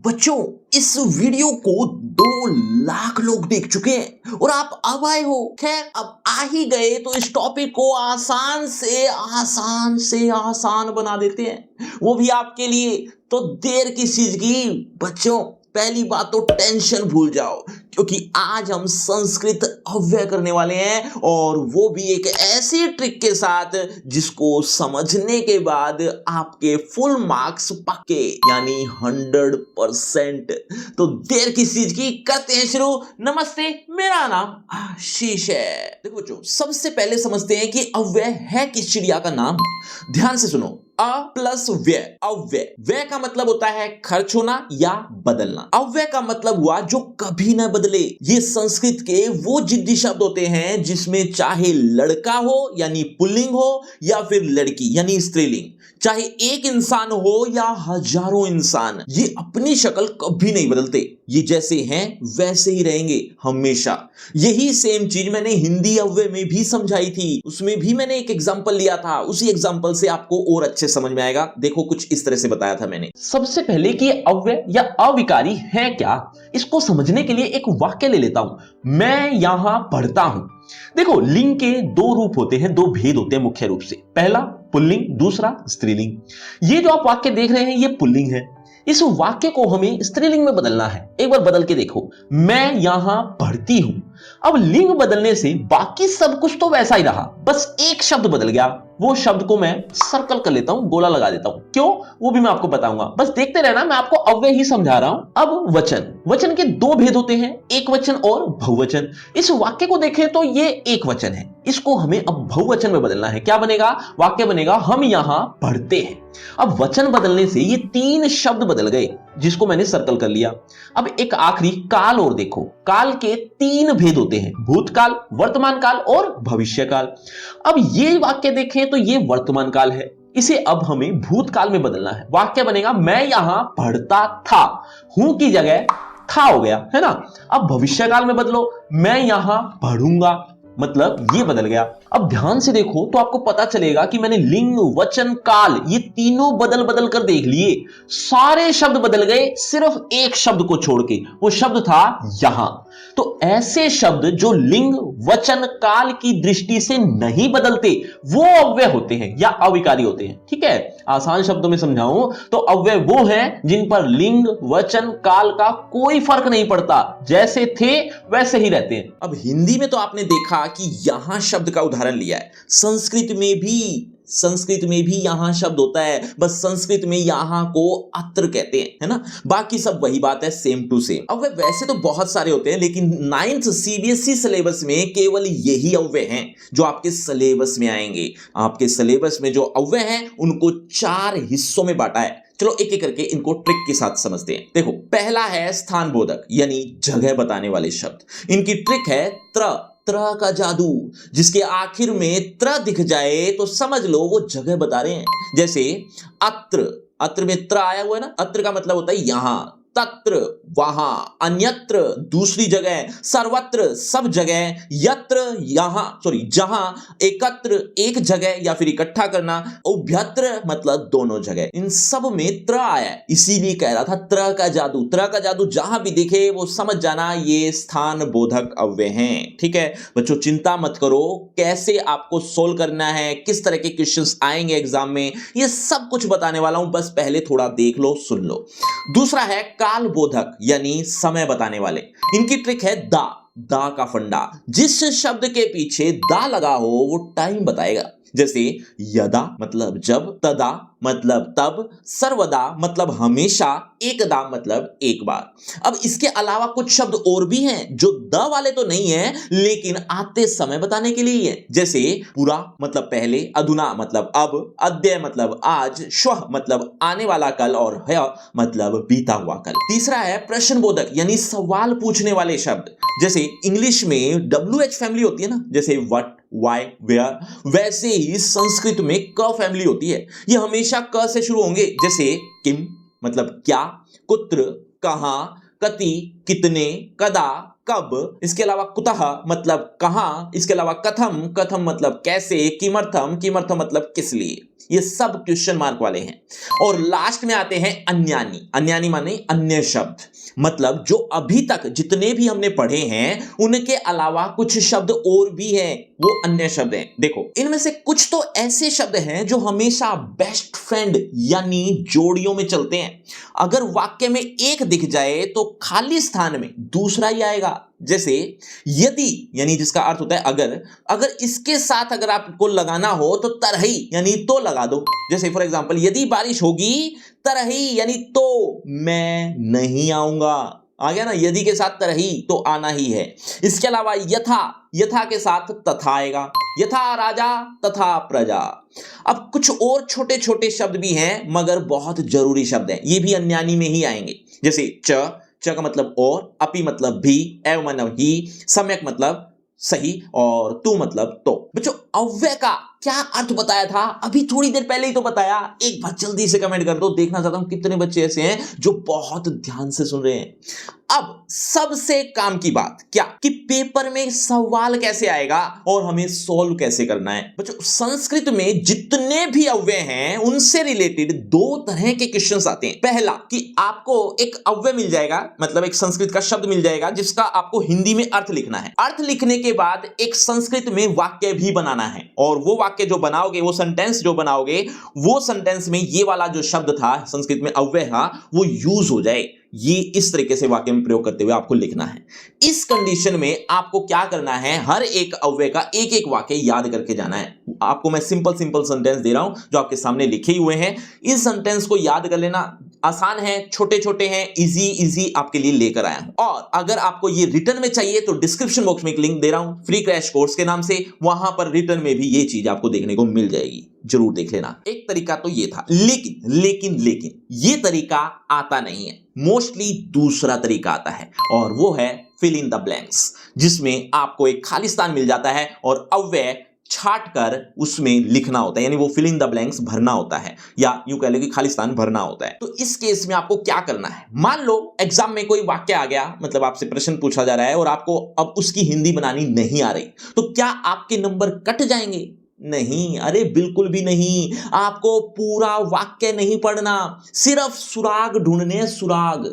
बच्चों, इस वीडियो को 2 लाख लोग देख चुके हैं और आप अब आए हो। खैर, अब आ ही गए तो इस टॉपिक को आसान से आसान बना देते हैं, वो भी आपके लिए। तो देर किस चीज की बच्चों, पहली बात तो टेंशन भूल जाओ, क्योंकि आज हम संस्कृत अव्यय करने वाले हैं, और वो भी एक ऐसी ट्रिक के साथ जिसको समझने के बाद आपके फुल मार्क्स पक्के, यानी 100%। तो देर किस चीज की, करते हैं शुरू। नमस्ते, मेरा नाम आशीष है। देखो बच्चों, सबसे पहले समझते हैं कि अव्यय है किस चिड़िया का नाम। ध्यान से सुनो, अ प्लस व्यय, अव्यय। व्यय का मतलब होता है खर्च होना या बदलना। अव्यय का मतलब हुआ जो कभी ना बदले। ये संस्कृत के वो जिद्दी शब्द होते हैं जिसमें चाहे लड़का हो यानी पुल्लिंग हो, या फिर लड़की यानी स्त्रीलिंग, चाहे एक इंसान हो या हजारों इंसान, ये अपनी शक्ल कभी नहीं बदलते। ये जैसे हैं वैसे ही रहेंगे हमेशा। यही सेम चीज मैंने हिंदी अव्यय में भी समझाई थी। उसमें भी मैंने एक एग्जांपल लिया था, उसी एग्जांपल से आपको और अच्छे समझ में आएगा। देखो, कुछ इस तरह से बताया था मैंने। सबसे पहले कि अव्यय या अविकारी है क्या, इसको समझने के लिए एक वाक्य ले लेता हूं। मैं यहां पढ़ता हूं। देखो, लिंग के 2 रूप होते हैं, 2 भेद होते हैं मुख्य रूप से। पहला पुल्लिंग, दूसरा स्त्रीलिंग। ये जो आप वाक्य देख रहे हैं ये पुल्लिंग है। इस वाक्य को हमें स्त्रीलिंग में बदलना है। एक बार बदल के देखो, मैं यहां पढ़ती हूं। अब लिंग बदलने से बाकी सब कुछ तो वैसा ही रहा, बस एक शब्द बदल गया। वो शब्द को मैं सर्कल कर लेता हूं, गोला लगा देता हूं। क्यों, वो भी मैं आपको बताऊंगा, बस देखते रहना। मैं आपको अव्यय ही समझा रहा हूं। अब वचन, वचन के 2 भेद होते हैं, एक वचन और बहुवचन। इस वाक्य को देखें तो ये एक वचन है, इसको हमें अब बहुवचन में बदलना है। क्या बनेगा, वाक्य बनेगा हम यहां पढ़ते हैं। अब वचन बदलने से ये 3 शब्द बदल गए, जिसको मैंने सर्कल कर लिया। अब एक आखिरी काल और देखो। काल के 3 भेद होते हैं, भूतकाल, वर्तमान काल और भविष्य काल। अब ये वाक्य देखें तो ये वर्तमान काल है, इसे अब हमें भूतकाल में बदलना है। वाक्य बनेगा मैं यहां पढ़ता था। हूं की जगह था हो गया, है ना। अब भविष्य काल में बदलो, मैं यहां पढ़ूंगा, मतलब ये बदल गया। अब ध्यान से देखो तो आपको पता चलेगा कि मैंने लिंग, वचन, काल, ये तीनों बदल बदल कर देख लिए। सारे शब्द बदल गए, सिर्फ एक शब्द को छोड़ के, वो शब्द था यहां। तो ऐसे शब्द जो लिंग, वचन, काल की दृष्टि से नहीं बदलते, वो अव्यय होते हैं या अविकारी होते हैं। ठीक है, आसान शब्दों में समझाऊं तो अव्यय वो हैं जिन पर लिंग, वचन, काल का कोई फर्क नहीं पड़ता, जैसे थे वैसे ही रहते हैं। अब हिंदी में तो आपने देखा कि यहां शब्द का उदाहरण लिया है। संस्कृत में भी यहां शब्द होता है, बस संस्कृत में यहां को अत्र कहते हैं, है ना। बाकी सब वही बात है, सेम टू सेम। अब वैसे तो बहुत सारे होते हैं, लेकिन 9th सीबीएसई सिलेबस में केवल यही अव्यय हैं जो आपके सिलेबस में आएंगे। आपके सिलेबस में जो अव्यय हैं उनको 4 हिस्सों में बांटा है। चलो एक एक करके इनको ट्रिक के साथ समझते हैं। देखो, पहला है स्थान बोधक, यानी जगह बताने वाले शब्द। इनकी ट्रिक है त्र का जादू। जिसके आखिर में त्र दिख जाए तो समझ लो वो जगह बता रहे हैं। जैसे अत्र में त्र आया हुआ है ना, अत्र का मतलब होता है यहां, तत्र वहां, अन्यत्र दूसरी जगह, सर्वत्र सब जगह, यत्र जहां, एकत्र एक जगह या फिर इकट्ठा करना, उभयत्र मतलब दोनों जगह। इन सब में त्र आया है, इसीलिए कह रहा था त्र का जादू जहां भी दिखे वो समझ जाना ये स्थान बोधक अव्यय हैं। ठीक है बच्चों, चिंता मत करो, कैसे आपको सोल्व करना है, किस तरह के क्वेश्चंस आएंगे एग्जाम में, ये सब कुछ बताने वाला हूं। बस पहले थोड़ा देख लो, सुन लो। दूसरा है काल बोधक, यानी समय बताने वाले। इनकी ट्रिक है दा का फंडा। जिस शब्द के पीछे दा लगा हो वो टाइम बताएगा। जैसे यदा मतलब जब, तदा मतलब तब, सर्वदा मतलब हमेशा, एकदा मतलब एक बार। अब इसके अलावा कुछ शब्द और भी हैं जो द वाले तो नहीं है, लेकिन आते समय बताने के लिए है। जैसे पुरा मतलब पहले, अधुना मतलब अब, अद्य मतलब आज, श्वः मतलब आने वाला कल, और ह्य मतलब बीता हुआ कल। तीसरा है प्रश्न बोधक, यानी सवाल पूछने वाले शब्द। जैसे इंग्लिश में WH फैमिली होती है ना, जैसे व्हाट, वाई, वेयर, वैसे ही संस्कृत में क फैमिली होती है। ये हमेशा क से शुरू होंगे। जैसे किम मतलब क्या, कुत्र कहां, कति कितने, कदा कब, इसके अलावा कुतः मतलब कहां, इसके अलावा कथम मतलब कैसे, किमर्थम मतलब किस लिए। ये सब क्वेश्चन मार्क वाले हैं। और लास्ट में आते हैं अन्यानी। अन्यानी माने अन्य शब्द, मतलब जो अभी तक जितने भी हमने पढ़े हैं उनके अलावा कुछ शब्द और भी हैं, वो अन्य शब्द हैं। देखो इनमें से कुछ तो ऐसे शब्द हैं जो हमेशा बेस्ट फ्रेंड यानी जोड़ियों में चलते हैं। अगर वाक्य में एक दिख जाए तो खाली स्थान में दूसरा ही आएगा। जैसे यदि यानी जिसका अर्थ होता है अगर इसके साथ अगर आपको लगाना हो तो तरही यानी तो लगा दो। जैसे फॉर एग्जांपल यदि बारिश होगी तरही यानी तो मैं नहीं आऊंगा। आ गया ना, यदि के साथ तरही तो आना ही है। इसके अलावा यथा के साथ तथा आएगा, यथा राजा तथा प्रजा। अब कुछ और छोटे छोटे शब्द भी हैं मगर बहुत जरूरी शब्द हैं, ये भी अन्यानी में ही आएंगे। जैसे च का मतलब और, अपि मतलब भी, एव मतलब ही, सम्यक मतलब सही और तू मतलब तो। बच्चों अव्यय का क्या अर्थ बताया था अभी थोड़ी देर पहले ही तो बताया। एक बार जल्दी से कमेंट कर दो, देखना चाहता हूं कितने बच्चे ऐसे हैं जो बहुत ध्यान से सुन रहे हैं। अब सबसे काम की बात क्या कि पेपर में सवाल कैसे आएगा और हमें सॉल्व कैसे करना है। बच्चों संस्कृत में जितने भी अव्यय हैं उनसे रिलेटेड दो तरह के क्वेश्चंस आते हैं। पहला कि आपको एक अव्यय मिल जाएगा, मतलब एक संस्कृत का शब्द मिल जाएगा जिसका आपको हिंदी में अर्थ लिखना है। अर्थ लिखने के बाद एक संस्कृत में वाक्य भी बनाना है, और वो वाक्य जो बनाओगे, वो सेंटेंस जो बनाओगे, वो सेंटेंस में ये वाला जो शब्द था संस्कृत में अव्यय था वो यूज हो जाए। ये इस तरीके से वाक्य में प्रयोग करते हुए आपको लिखना है। इस कंडीशन में आपको क्या करना है, हर एक अव्यय का एक एक वाक्य याद करके जाना है। आपको मैं सिंपल सेंटेंस दे रहा हूं जो आपके सामने लिखे हुए हैं। इस सेंटेंस को याद कर लेना आसान है, छोटे छोटे हैं, इजी आपके लिए लेकर आया हूं। और अगर आपको ये रिटर्न में चाहिए तो डिस्क्रिप्शन बॉक्स में एक लिंक दे रहा हूं फ्री क्रैश कोर्स के नाम से, वहां पर रिटर्न में भी ये चीज आपको देखने को मिल जाएगी, जरूर देख लेना। एक तरीका तो ये था, लेकिन ये तरीका आता नहीं है। मोस्टली दूसरा तरीका आता है और वो है फिल इन द ब्लैंक्स, जिसमें आपको एक खाली स्थान मिल जाता है और अव्यय छाट कर उसमें लिखना होता है, यानी वो फिल इन द ब्लैंक्स भरना होता है, या यूं कह लो कि खाली स्थान भरना होता है। तो इस केस में आपको क्या करना है, मान लो एग्जाम में कोई वाक्य आ गया, मतलब आपसे प्रश्न पूछा जा रहा है और आपको अब उसकी हिंदी बनानी नहीं आ रही, तो क्या आपके नंबर कट जाएंगे? नहीं, अरे बिल्कुल भी नहीं। आपको पूरा वाक्य नहीं पढ़ना, सिर्फ सुराग ढूंढने, सुराग।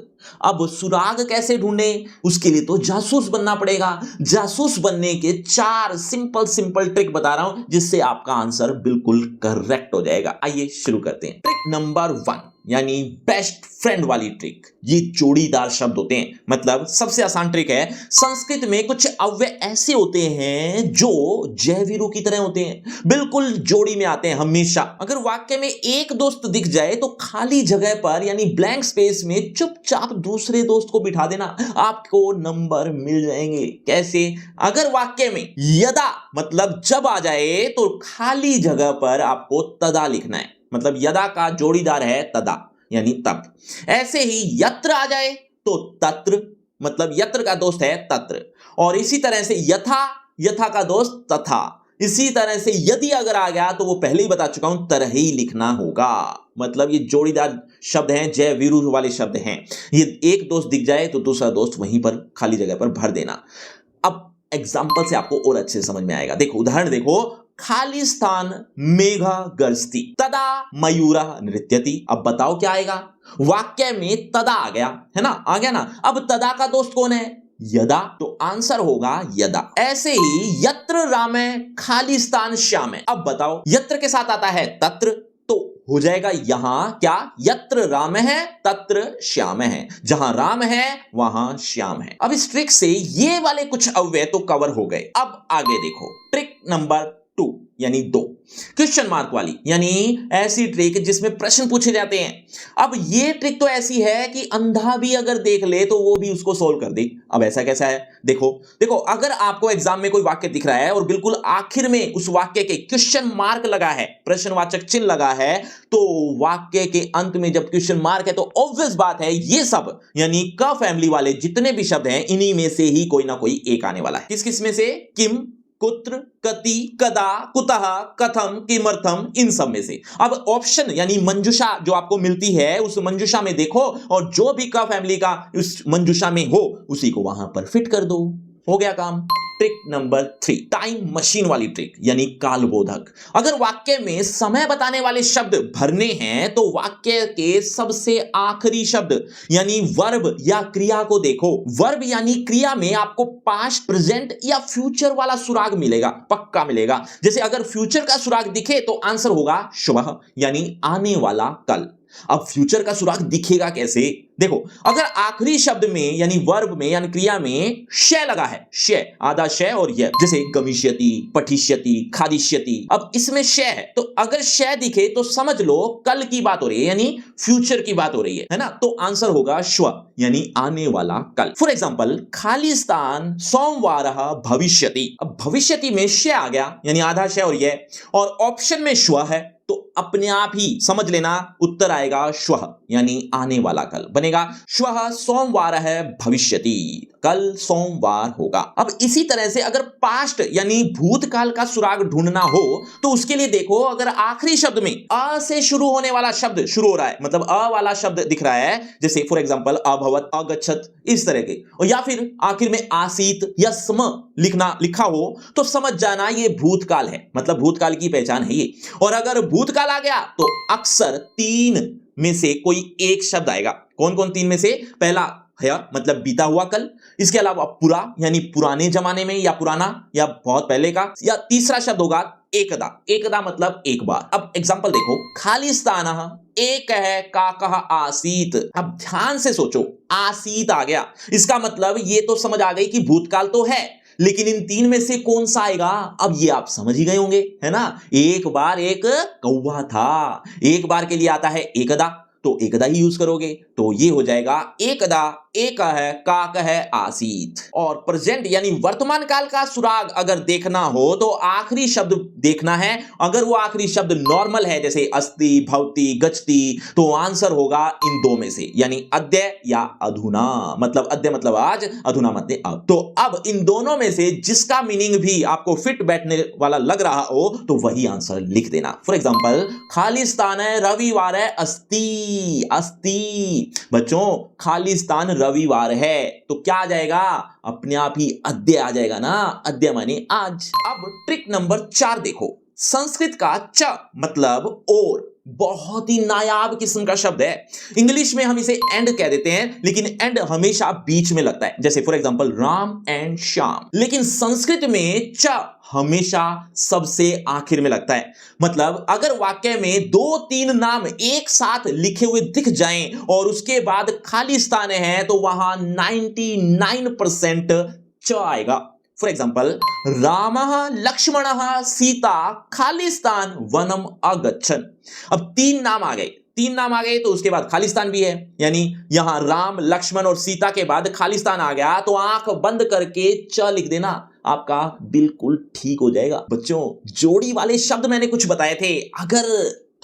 अब सुराग कैसे ढूंढे, उसके लिए तो जासूस बनना पड़ेगा। जासूस बनने के 4 सिंपल ट्रिक बता रहा हूं जिससे आपका आंसर बिल्कुल करेक्ट हो जाएगा। आइए शुरू करते हैं। ट्रिक नंबर 1 यानी बेस्ट फ्रेंड वाली ट्रिक। ये जोड़ीदार शब्द होते हैं, मतलब सबसे आसान ट्रिक है। संस्कृत में कुछ अव्यय ऐसे होते हैं जो जयवीरू की तरह होते हैं, बिल्कुल जोड़ी में आते हैं हमेशा। अगर वाक्य में एक दोस्त दिख जाए तो खाली जगह पर यानी ब्लैंक स्पेस में चुपचाप दूसरे दोस्त को बिठा देना, आपको नंबर मिल जाएंगे। कैसे? अगर वाक्य में यदा मतलब जब आ जाए तो खाली जगह पर आपको तदा लिखना है, मतलब यदा का जोड़ीदार है तदा यानी तब। ऐसे ही यत्र आ जाए तो तत्र, मतलब यत्र का दोस्त है तत्र। और इसी तरह से यथा का दोस्त तथा। इसी तरह से यदि अगर आ गया तो वो पहले ही बता चुका हूं तरही लिखना होगा, मतलब ये जोड़ीदार शब्द हैं, जय वीरू वाले शब्द हैं। ये एक दोस्त दिख जाए तो दूसरा दोस्त वहीं पर खाली जगह पर भर देना। अब एग्जाम्पल से आपको और अच्छे समझ में आएगा। देखो उदाहरण देखो, खाली स्थान मेघा गर्जती तदा मयूरा नृत्यति। अब बताओ क्या आएगा, वाक्य में तदा आ गया है ना, आ गया ना। अब तदा का दोस्त कौन है? यदा, तो आंसर होगा यदा। ऐसे ही यत्र रामे खाली स्थान श्यामे। अब बताओ यत्र के साथ आता है तत्र, तो हो जाएगा यहां क्या, यत्र राम है तत्र श्याम है, जहां राम है वहां श्याम है। अब इस ट्रिक से ये वाले कुछ अव्यय तो कवर हो गए। अब आगे देखो ट्रिक नंबर 2 यानी 2 क्वेश्चन मार्क वाली, यानी ऐसी ट्रिक जिसमें प्रश्न पूछे जाते हैं। अब ये ट्रिक तो ऐसी है कि अंधा भी अगर देख ले तो वो भी उसको सोल्व कर दे। अब ऐसा कैसा है, देखो अगर आपको एग्जाम में कोई वाक्य दिख रहा है और बिल्कुल आखिर में उस वाक्य के क्वेश्चन मार्क लगा है, प्रश्नवाचक चिन्ह लगा है, तो वाक्य के अंत में जब क्वेश्चन मार्क है तो ऑब्वियस बात है ये सब यानी क फैमिली वाले जितने भी शब्द हैं इन्हीं में से ही कोई ना कोई एक आने वाला है। किस में से? किम, कुत्र, कति, कदा, कुतः, कथम, किमर्थम, इन सब में से। अब ऑप्शन यानी मंजूषा जो आपको मिलती है उस मंजूषा में देखो और जो भी का फैमिली का उस मंजूषा में हो उसी को वहां पर फिट कर दो। हो गया काम। ट्रिक नंबर 3, टाइम मशीन वाली ट्रिक यानी कालबोधक। अगर वाक्य में समय बताने वाले शब्द भरने हैं तो वाक्य के सबसे आखिरी शब्द यानी वर्ब या क्रिया को देखो। वर्ब यानी क्रिया में आपको पास्ट, प्रेजेंट या फ्यूचर वाला सुराग मिलेगा, पक्का मिलेगा। जैसे अगर फ्यूचर का सुराग दिखे तो आंसर होगा शुभ यानी आने वाला कल। अब फ्यूचर का सुराग दिखेगा कैसे? देखो, अगर आखिरी शब्द में यानी वर्ब में यानी क्रिया में श लगा है, श आधा श और य, जैसे गमिष्यति, पठिष्यति, खादिष्यति, अब इसमें श है तो अगर श दिखे तो समझ लो कल की बात हो रही है यानी फ्यूचर की बात हो रही है ना, तो आंसर होगा श्व यानी आने वाला कल। फॉर एग्जाम्पल, खालिस्तान सोमवार भविष्यति। अब भविष्यति में श आ गया यानी आधा श और य, और ऑप्शन में श्व है तो अपने आप ही समझ लेना उत्तर आएगा श्वः यानी आने वाला कल बनेगा। श्वः सोमवार है भविष्यति, कल सोमवार होगा। अब इसी तरह से अगर पास्ट यानी भूतकाल का सुराग ढूंढना हो तो उसके लिए देखो, अगर आखिरी शब्द में अ से शुरू होने वाला शब्द शुरू हो रहा है, मतलब अ वाला शब्द दिख रहा है, जैसे फॉर एग्जांपल अभवत, अगच्छत, इस तरह के, और या फिर आखिर में आसीत या स्म लिखा हो तो समझ जाना ये भूतकाल है, मतलब भूतकाल की पहचान है ये। और अगर भूतकाल आ गया तो अक्सर 3 में से कोई एक शब्द आएगा। कौन कौन 3 में से? पहला है मतलब बीता हुआ कल, इसके अलावा पुरा यानी पुराने जमाने में या पुराना या बहुत पहले का, या तीसरा शब्द होगा एकदा। एकदा मतलब एक बार। अब एग्जांपल देखो, खालिस्तान एक है का कह आसीत। अब ध्यान से सोचो, आसीत आ गया, इसका मतलब ये तो समझ आ गई कि भूतकाल तो है, लेकिन इन 3 में से कौन सा आएगा? अब ये आप समझ ही गए होंगे, है ना। एक बार एक कौवा था, एक बार के लिए आता है एकदा, तो एकदा ही यूज करोगे, तो ये हो जाएगा एकदा एक है काक है आसीत। और प्रेजेंट यानी वर्तमान काल का सुराग अगर देखना हो तो आखिरी शब्द देखना है। अगर वो आखिरी शब्द नॉर्मल है जैसे अस्ति, भवति, गच्छति, तो आंसर होगा इन 2 में से, यानी अद्य या अधुना। मतलब अद्य मतलब आज, अधुना मतलब अब। तो अब इन दोनों में से जिसका मीनिंग भी आपको फिट बैठने वाला लग रहा हो तो वही आंसर लिख देना। फॉर एग्जाम्पल, खालिस्तान है रविवार है अस्ति। अस्ति बच्चों, खालिस्तान रविवार है तो क्या आ जाएगा? अपने आप ही अद्य आ जाएगा ना, अद्य माने आज। अब ट्रिक नंबर 4 देखो, संस्कृत का च मतलब और बहुत ही नायाब किस्म का शब्द है। इंग्लिश में हम इसे एंड कह देते हैं, लेकिन एंड हमेशा बीच में लगता है, जैसे for example Ram and Shyam. लेकिन संस्कृत में च हमेशा सबसे आखिर में लगता है। मतलब अगर वाक्य में 2-3 नाम एक साथ लिखे हुए दिख जाएं और उसके बाद खाली स्थान है तो वहां 99% च आएगा। फॉर एग्जाम्पल, रामः लक्ष्मणः सीता खालिस्तान वनम अगच्छन्। अब 3 नाम आ गए, 3 नाम आ गए तो उसके बाद खालिस्तान भी है, यानी यहां राम, लक्ष्मण और सीता के बाद खालिस्तान आ गया तो आंख बंद करके च लिख देना, आपका बिल्कुल ठीक हो जाएगा। बच्चों, जोड़ी वाले शब्द मैंने कुछ बताए थे, अगर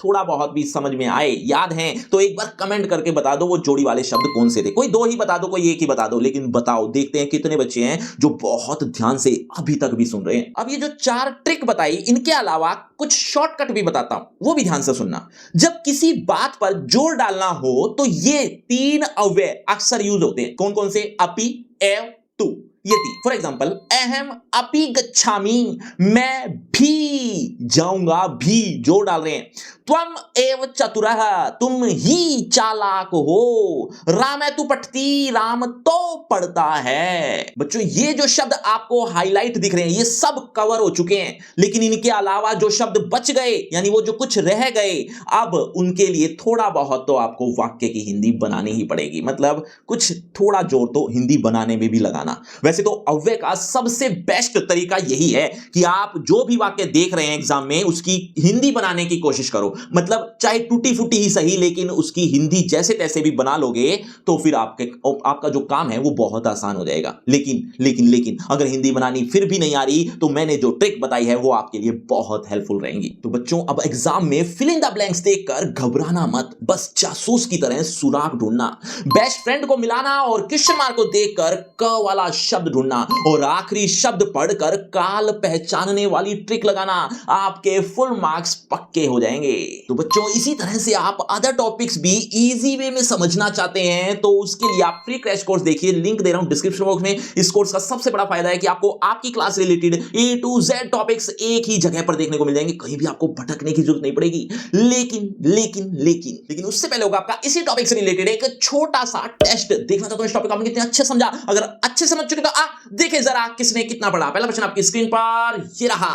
थोड़ा बहुत भी समझ में आए, याद हैं, तो एक बार कमेंट करके बता दो वो जोड़ी वाले शब्द कौन से थे। कोई 2 ही बता दो, कोई 1 ही बता दो, लेकिन बताओ, देखते हैं कितने बच्चे हैं जो बहुत ध्यान से अभी तक भी सुन रहे हैं। अब ये जो 4 ट्रिक बताई, इनके अलावा कुछ शॉर्टकट भी बताता हूं, वो भी ध्यान से सुनना। जब किसी बात पर जोर डालना हो तो ये 3 अव्यय अक्सर यूज होते हैं। कौन कौन से? अपि, एव, तु, ये 3। फॉर एग्जाम्पल, अहम अपि गच्छामि, मैं भी जाऊंगा, भी जोर डाल रहे हैं। त्वम एव चतुरः, तुम ही चालाक हो। राम तु पठति, राम तो पढ़ता है। बच्चों, ये जो शब्द आपको हाईलाइट दिख रहे हैं ये सब कवर हो चुके हैं, लेकिन इनके अलावा जो शब्द बच गए यानी वो जो कुछ रह गए, अब उनके लिए थोड़ा बहुत तो आपको वाक्य की हिंदी बनानी ही पड़ेगी। मतलब कुछ थोड़ा जोर तो हिंदी बनाने में भी लगाना। वैसे तो अव्यय का सबसे बेस्ट तरीका यही है कि आप जो भी वाक्य देख रहे हैं एग्जाम में उसकी हिंदी बनाने की कोशिश करो। मतलब चाहे टूटी फूटी ही सही, लेकिन उसकी हिंदी जैसे तैसे भी बना लोगे तो फिर आपका जो काम है वो बहुत आसान हो जाएगा। लेकिन अगर हिंदी बनानी फिर भी नहीं आ रही तो मैंने जो ट्रिक बताई है वो आपके लिए बहुत हेल्पफुल रहेंगी। तो बच्चों, अब एग्जाम में फिल इन द ब्लैंक्स देखकर घबराना मत, बस जासूस की तरह सुराग ढूंढना, बेस्ट फ्रेंड को मिलाना और क्वेश्चन मार्क को देखकर क वाला शब्द शब्द ढूंढना और आखिरी शब्द पढ़कर काल पहचानने वाली ट्रिक लगाना, आपके फुल मार्क्स पक्के हो जाएंगे। तो बच्चों इसी तरह से आप अदर टॉपिक्स भी इजी वे में समझना चाहते हैं तो उसके लिए आप फ्री क्रैश कोर्स देखिए, लिंक दे रहा हूं डिस्क्रिप्शन बॉक्स में। इस कोर्स का सबसे बड़ा फायदा है कि आपको आपकी class related A to Z topics एक ही जगह पर देखने को मिल जाएंगे, कहीं भी आपको भटकने की जरूरत नहीं पड़ेगी। लेकिन उससे पहले होगा आपका इसी टॉपिक से रिलेटेड एक छोटा सा टेस्ट। देखना चाहता हूं इस टॉपिक आपने कितने अच्छे समझा। अगर अच्छे समझ चुके तो देखे जरा किसने कितना पढ़ा। पहला प्रश्न आपकी स्क्रीन पर ये रहा,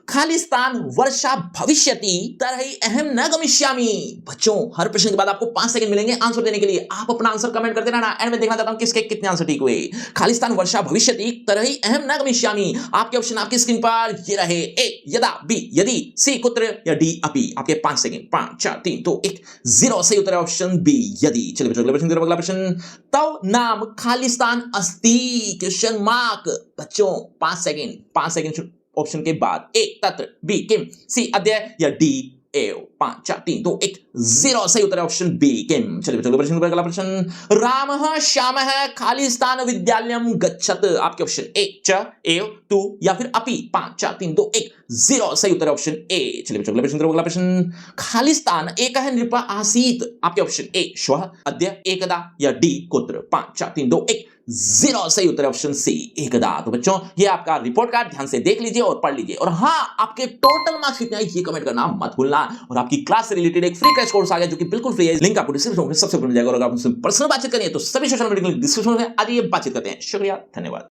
खालिस्तान वर्षा भविष्यति तरहि अहम न गमिष्यामि। बच्चों हर प्रश्न के बाद आपको 5 सेकंड मिलेंगे आंसर देने के लिए। आप अपना आंसर कमेंट करते रहना, एंड में देखना चाहता हूं किसके कितने आंसर ठीक हुए। खालिस्तान वर्षा भविष्यति तरहि अहम न गमिष्यामि। आपके ऑप्शन आपकी स्क्रीन पर ये रहे, ए यदा, बी यदि, सी कुत्र या डी अपि। आपके 5 सेकंड, 5 4 3 2 1 0। सही उत्तर है ऑप्शन बी यदि। चलिए बच्चों अगला प्रश्न, तव नाम खालिस्तान अस्ति क्वेश्चन मार्क। बच्चों 5 सेकंड ऑप्शन के बाद, ए तत्र, बी किम, सी अद्य या डी एव। 5 4 3 2 1 0। सही उत्तर है ऑप्शन बी किम। चलिए बच्चों अगला प्रश्न, रामः श्यामः खालिस्तान विद्यालयम गच्छत। आपके ऑप्शन ए च एव तू या फिर अपि। 5 4 3 2 1 0। सही उत्तर है ऑप्शन ए। चलिए बच्चों अगला प्रश्न, खालिस्तान एकः नृपः आसीत्। आपके ऑप्शन ए श्वः, अद्य, एकदा या डी कुत्र। 5 4 3 2 1 0। सही उत्तर है ऑप्शन सी एकदा। तो बच्चों ये आपका रिपोर्ट कार्ड ध्यान से देख लीजिए और पढ़ लीजिए। और हाँ, आपके टोटल मार्क्स कितने आए ये कमेंट करना मत भूलना। और आपकी क्लास से रिलेटेड एक फ्री क्रैश कोर्स आ गया जो कि बिल्कुल फ्री है, लिंक आपको डिस्क्रिप्शन में सबसे ऊपर मिल जाएगा। और अगर आप मुझसे पर्सनल बातचीत करें तो सभी सोशल मीडिया लिंक डिस्क्रिप्शन में आ जाइए, बातचीत करते हैं। शुक्रिया, धन्यवाद।